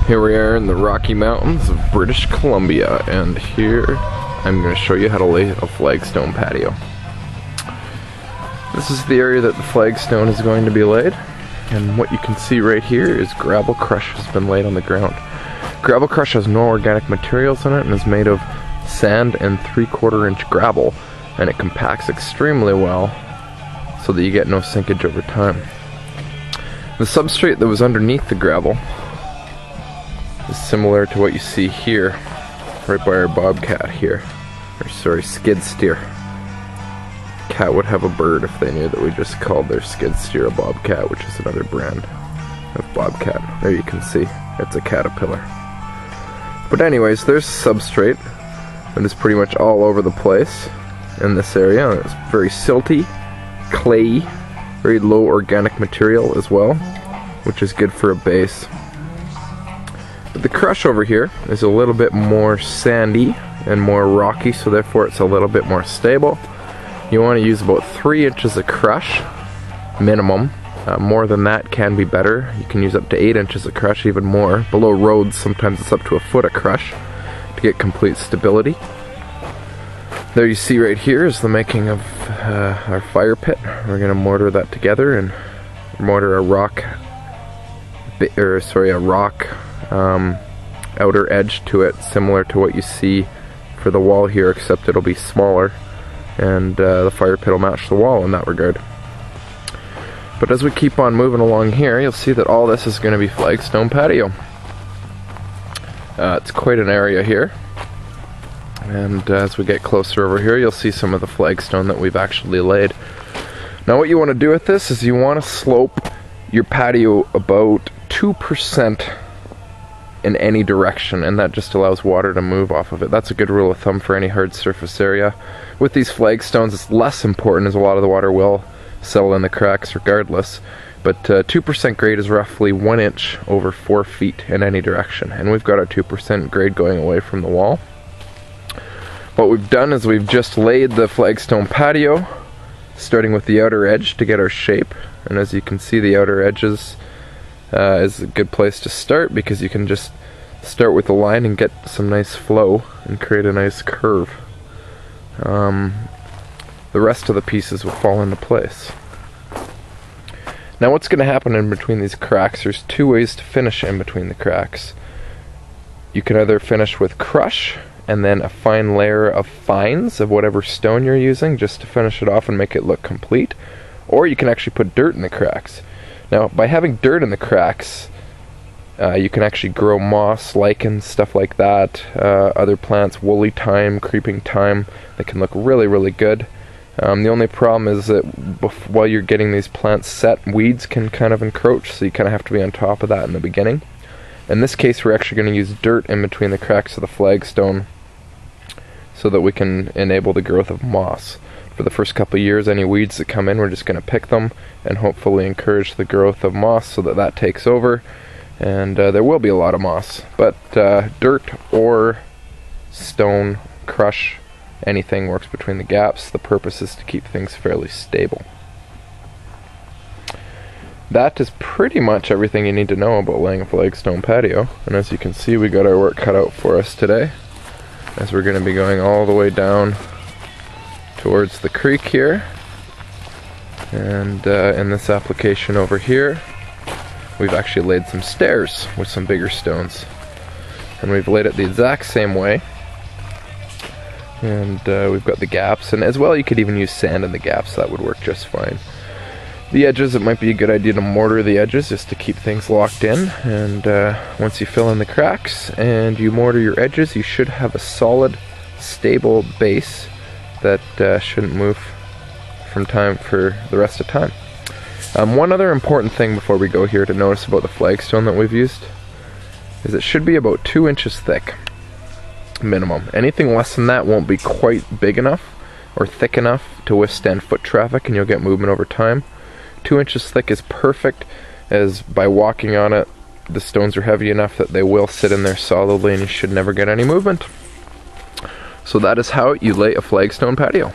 Here we are in the Rocky Mountains of British Columbia, and here I'm going to show you how to lay a flagstone patio. This is the area that the flagstone is going to be laid, and what you can see right here is gravel crush has been laid on the ground. Gravel crush has no organic materials in it and is made of sand and 3/4 inch gravel, and it compacts extremely well so that you get no sinkage over time. The substrate that was underneath the gravel is similar to what you see here, right by our bobcat here. Or sorry, skid steer. Cat would have a bird if they knew that we just called their skid steer a bobcat, which is another brand of bobcat. There you can see, it's a caterpillar. But anyways, there's substrate that is pretty much all over the place in this area. It's very silty, clayey, very low organic material as well, which is good for a base. But the crush over here is a little bit more sandy and more rocky, so therefore it's a little bit more stable. You want to use about 3 inches of crush minimum. More than that can be better. You can use up to 8 inches of crush, even more. Below roads, sometimes it's up to 1 foot of crush to get complete stability. There you see right here is the making of our fire pit. We're going to mortar that together and mortar a rock outer edge to it, similar to what you see for the wall here, except it'll be smaller, and the fire pit will match the wall in that regard. But as we keep on moving along here, you'll see that all this is going to be flagstone patio. It's quite an area here, and as we get closer over here, you'll see some of the flagstone that we've actually laid. Now what you want to do with this is you want to slope your patio about 2% in any direction, and that just allows water to move off of it. That's a good rule of thumb for any hard surface area. With these flagstones, it's less important as a lot of the water will settle in the cracks regardless, but 2% grade is roughly 1 inch over 4 feet in any direction, and we've got our 2% grade going away from the wall. What we've done is we've just laid the flagstone patio, starting with the outer edge to get our shape, and as you can see, the outer edges is a good place to start, because you can just start with a line and get some nice flow and create a nice curve. The rest of the pieces will fall into place. Now what's going to happen in between these cracks, there's 2 ways to finish in between the cracks. You can either finish with crush and then a fine layer of fines of whatever stone you're using just to finish it off and make it look complete, or you can actually put dirt in the cracks. Now, by having dirt in the cracks, you can actually grow moss, lichens, stuff like that, other plants, woolly thyme, creeping thyme, that can look really, really good. The only problem is that while you're getting these plants set, weeds can kind of encroach, so you kind of have to be on top of that in the beginning. In this case, we're actually going to use dirt in between the cracks of the flagstone so that we can enable the growth of moss. For the first couple of years, any weeds that come in, we're just going to pick them and hopefully encourage the growth of moss so that that takes over, and there will be a lot of moss. But dirt or stone, crush, anything works between the gaps. The purpose is to keep things fairly stable. That is pretty much everything you need to know about laying a flagstone patio, and as you can see, we got our work cut out for us today, as we're going to be going all the way down towards the creek here. And in this application over here, we've actually laid some stairs with some bigger stones, and we've laid it the exact same way, and we've got the gaps, and as well you could even use sand in the gaps. That would work just fine. The edges, it might be a good idea to mortar the edges just to keep things locked in, and once you fill in the cracks and you mortar your edges, you should have a solid, stable base that shouldn't move from time for the rest of time. One other important thing before we go here to notice about the flagstone that we've used is it should be about 2 inches thick, minimum. Anything less than that won't be quite big enough or thick enough to withstand foot traffic, and you'll get movement over time. 2 inches thick is perfect, as by walking on it, the stones are heavy enough that they will sit in there solidly and you should never get any movement. So that is how you lay a flagstone patio.